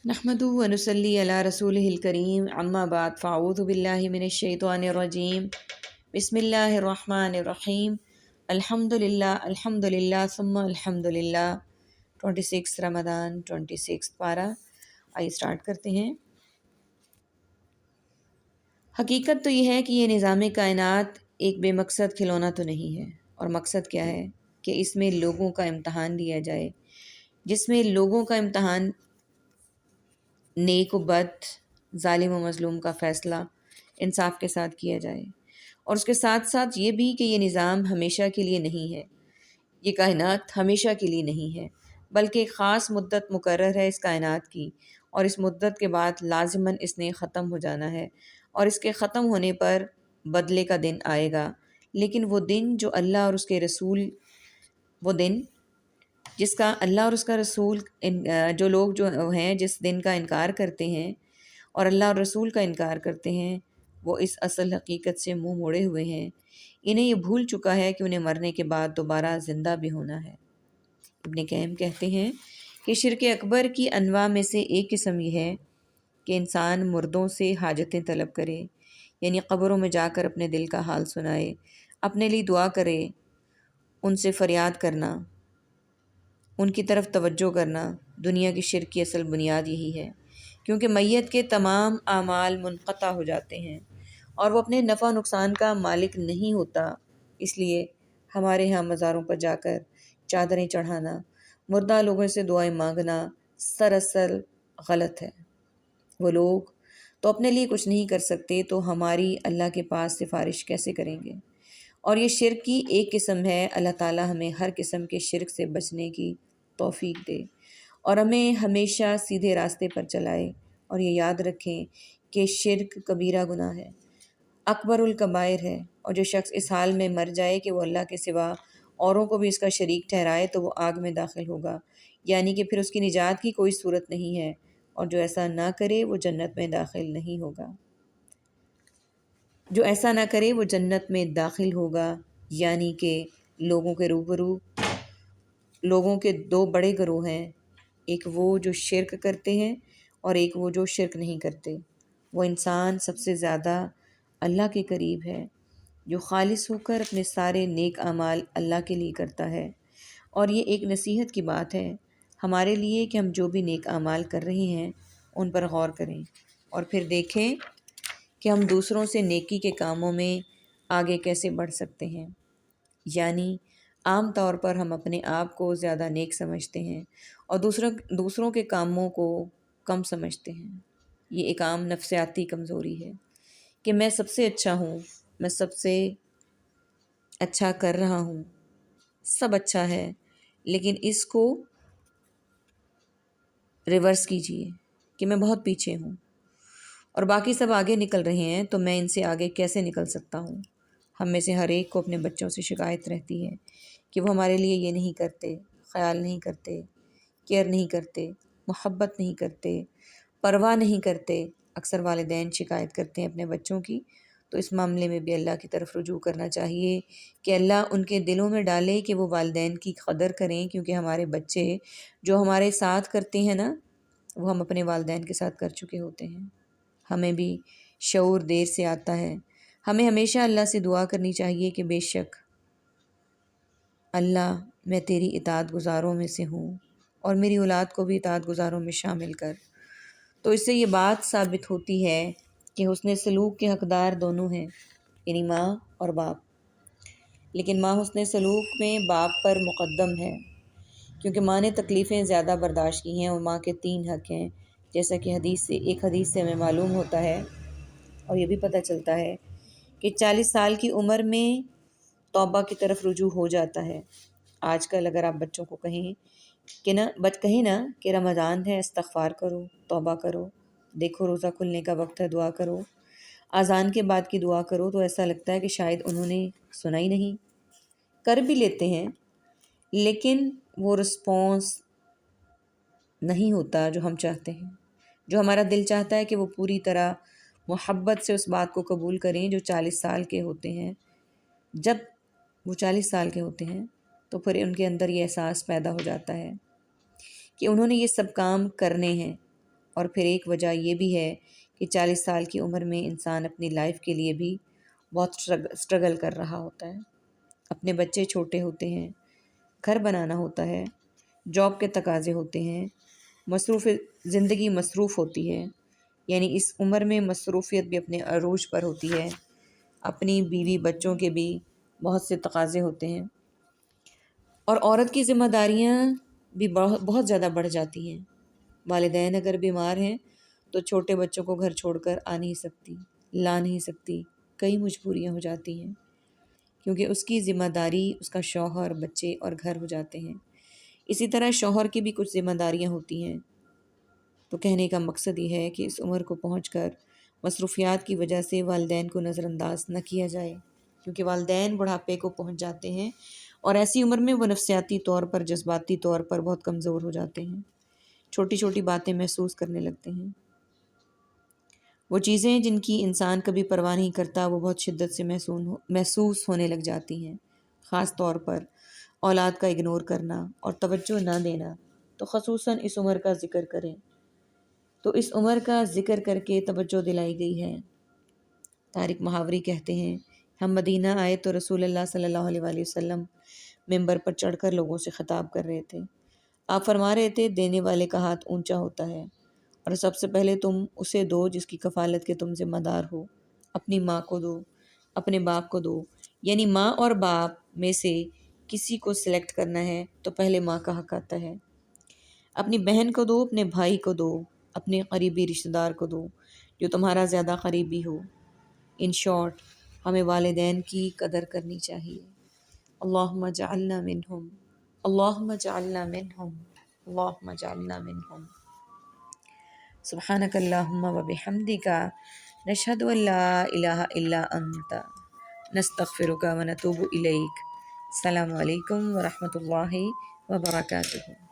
नहमदुहु व नुसल्ली अला रसूलिहिल करीम अम्मा बाद फ़अऊज़ु बिल्लाहि मिनश शैतानिर रजीम बिस्मिल्लाहिर रहमानिर रहीम अल्हम्दुलिल्लाह सुम्मा अल्हम्दुलिल्लाह 26 रमज़ान 26 पारा। आइए स्टार्ट करते हैं। हकीकत तो यह है कि ये निज़ाम कायनात एक बेमकसद खिलौना तो नहीं है। और मकसद क्या है कि इसमें लोगों का इम्तहान लिया जाए, जिसमें लोगों का इम्तहान नेक व बद, ज़ालिम व मज़लूम का फ़ैसला इंसाफ के साथ किया जाए। और उसके साथ साथ ये भी कि ये निज़ाम हमेशा के लिए नहीं है, ये कायनात हमेशा के लिए नहीं है, बल्कि एक ख़ास मुद्दत मुकर्रर है इस कायनात की, और इस मुद्दत के बाद लाज़िमन इसने ख़त्म हो जाना है और इसके ख़त्म होने पर बदले का दिन आएगा। लेकिन वो दिन जो अल्लाह और उसके रसूल वो दिन जिसका अल्लाह और उसका रसूल जो लोग जो हैं जिस दिन का इनकार करते हैं और अल्लाह और रसूल का इनकार करते हैं, वो इस असल हकीकत से मुंह मोड़े हुए हैं। इन्हें ये भूल चुका है कि उन्हें मरने के बाद दोबारा ज़िंदा भी होना है। इब्न क़य्यिम कहते हैं कि शिर्क अकबर की अनवा में से एक किस्म यह है कि इंसान मुर्दों से हाजतें तलब करे, यानी क़ब्रों में जाकर अपने दिल का हाल सुनाए, अपने लिए दुआ करे, उनसे फ़रियाद करना, उनकी तरफ तवज्जो करना। दुनिया की शिर्क की असल बुनियाद यही है, क्योंकि मैयत के तमाम आमाल मुनक़ता हो जाते हैं और वो अपने नफ़ा नुकसान का मालिक नहीं होता। इसलिए हमारे यहाँ मज़ारों पर जाकर चादरें चढ़ाना, मुर्दा लोगों से दुआएं मांगना सरासर गलत है। वो लोग तो अपने लिए कुछ नहीं कर सकते, तो हमारी अल्लाह के पास सिफारिश कैसे करेंगे? और ये शिर्क की एक किस्म है। अल्लाह ताला हमें हर किस्म के शिर्क से बचने की तौफीक दे और हमें हमेशा सीधे रास्ते पर चलाए। और ये याद रखें कि शिर्क कबीरा गुनाह है, अकबरुल कबायर है, और जो शख्स इस हाल में मर जाए कि वो अल्लाह के सिवा औरों को भी इसका शरीक ठहराए तो वो आग में दाखिल होगा, यानी कि फिर उसकी निजात की कोई सूरत नहीं है। और जो ऐसा ना करे वो जन्नत में दाखिल नहीं होगा। जो ऐसा ना करे वो जन्नत में दाखिल होगा, यानी कि लोगों के रूबरू लोगों के दो बड़े गिरोह हैं, एक वो जो शिर्क करते हैं और एक वो जो शिर्क नहीं करते। वो इंसान सबसे ज़्यादा अल्लाह के करीब है जो खालिस होकर अपने सारे नेक अमाल अल्लाह के लिए करता है। और ये एक नसीहत की बात है हमारे लिए कि हम जो भी नेक अमाल कर रहे हैं उन पर गौर करें और फिर देखें कि हम दूसरों से नेकी के कामों में आगे कैसे बढ़ सकते हैं। यानी आम तौर पर हम अपने आप को ज़्यादा नेक समझते हैं और दूसरों के कामों को कम समझते हैं। ये एक आम नफ्सियाती कमज़ोरी है कि मैं सबसे अच्छा हूँ, मैं सबसे अच्छा कर रहा हूँ, सब अच्छा है। लेकिन इसको रिवर्स कीजिए कि मैं बहुत पीछे हूँ और बाकी सब आगे निकल रहे हैं, तो मैं इनसे आगे कैसे निकल सकता हूँ। हम में से हर एक को अपने बच्चों से शिकायत रहती है कि वो हमारे लिए ये नहीं करते, ख्याल नहीं करते, केयर नहीं करते, मोहब्बत नहीं करते, परवाह नहीं करते। अक्सर वालिदैन शिकायत करते हैं अपने बच्चों की, तो इस मामले में भी अल्लाह की तरफ रुजू करना चाहिए कि अल्लाह उनके दिलों में डाले कि वो वालिदैन की कदर करें, क्योंकि हमारे बच्चे जो हमारे साथ करते हैं ना, वो हम अपने वालिदैन के साथ कर चुके होते हैं। हमें भी शऊर देर से आता है। हमें हमेशा अल्लाह से दुआ करनी चाहिए कि बेशक अल्लाह मैं तेरी इताअत गुज़ारों में से हूँ और मेरी औलाद को भी इताअत गुज़ारों में शामिल कर। तो इससे ये बात साबित होती है कि हुस्न सलूक के हकदार दोनों हैं, यानी माँ और बाप। लेकिन माँ हुस्न सलूक में बाप पर मुक़द्दम है, क्योंकि माँ ने तकलीफ़ें ज़्यादा बर्दाश्त की हैं और माँ के 3 हक़ हैं, जैसा कि एक हदीस से हमें मालूम होता है और ये भी पता चलता है कि 40 साल की उम्र में तौबा की तरफ रुजू हो जाता है। आजकल अगर आप बच्चों को कहें कि रमज़ान है, इस्तग़फ़ार करो, तौबा करो, देखो रोज़ा खुलने का वक्त है, दुआ करो, अज़ान के बाद की दुआ करो, तो ऐसा लगता है कि शायद उन्होंने सुना ही नहीं। कर भी लेते हैं, लेकिन वो रिस्पॉन्स नहीं होता जो हम चाहते हैं। जो हमारा दिल चाहता है कि वो पूरी तरह मोहब्बत से उस बात को कबूल करें जो 40 साल के होते हैं। जब वो 40 साल के होते हैं तो फिर उनके अंदर ये एहसास पैदा हो जाता है कि उन्होंने ये सब काम करने हैं اور پھر ایک وجہ یہ بھی ہے کہ 40 سال کی عمر میں انسان اپنی لائف کے لیے بھی بہت اسٹرگل کر رہا ہوتا ہے. اپنے بچے چھوٹے ہوتے ہیں، گھر بنانا ہوتا ہے، جاب کے تقاضے ہوتے ہیں، زندگی مصروف ہوتی ہے. یعنی اس عمر میں مصروفیت بھی اپنے عروج پر ہوتی ہے. اپنی بیوی بچوں کے بھی بہت سے تقاضے ہوتے ہیں، اور عورت کی ذمہ داریاں بھی بہت زیادہ بڑھ جاتی ہیں. والدین اگر بیمار ہیں تو چھوٹے بچوں کو گھر چھوڑ کر آ نہیں سکتی، لا نہیں سکتی. کئی مجبوریاں ہو جاتی ہیں کیونکہ اس کی ذمہ داری اس کا شوہر، بچے اور گھر ہو جاتے ہیں. اسی طرح شوہر کی بھی کچھ ذمہ داریاں ہوتی ہیں. تو کہنے کا مقصد یہ ہے کہ اس عمر کو پہنچ کر مصروفیات کی وجہ سے والدین کو نظر انداز نہ کیا جائے، کیونکہ والدین بڑھاپے کو پہنچ جاتے ہیں اور ایسی عمر میں وہ نفسیاتی طور پر، جذباتی طور پر بہت کمزور ہو جاتے ہیں. چھوٹی چھوٹی باتیں محسوس کرنے لگتے ہیں. وہ چیزیں جن کی انسان کبھی پرواہ نہیں کرتا وہ بہت شدت سے محسوس ہونے لگ جاتی ہیں. خاص طور پر اولاد کا اگنور کرنا اور توجہ نہ دینا. تو خصوصاً اس عمر کا ذکر کریں تو اس عمر کا ذکر کر کے توجہ دلائی گئی ہے. طارق محاوری کہتے ہیں، ہم مدینہ آئے تو رسول اللہ صلی اللہ علیہ وآلہ وسلم ممبر پر چڑھ کر لوگوں سے خطاب کر رہے تھے. آپ فرما رہے تھے، دینے والے کا ہاتھ اونچا ہوتا ہے اور سب سے پہلے تم اسے دو جس کی کفالت کے تم ذمہ دار ہو. اپنی ماں کو دو، اپنے باپ کو دو. یعنی ماں اور باپ میں سے کسی کو سلیکٹ کرنا ہے تو پہلے ماں کا حق آتا ہے. اپنی بہن کو دو، اپنے بھائی کو دو، اپنے قریبی رشتہ دار کو دو جو تمہارا زیادہ قریبی ہو. ان شارٹ ہمیں والدین کی قدر کرنی چاہیے. اللہم اجعلنا منہم، اللہم اجعلنا منہم، اللہم اجعلنا منہم. سبحانک اللہم و بحمدک، نشہد ان لا الہ الا انت، نستغفرک و نتوب الیک. السلام علیکم ورحمۃ اللہ وبرکاتہ.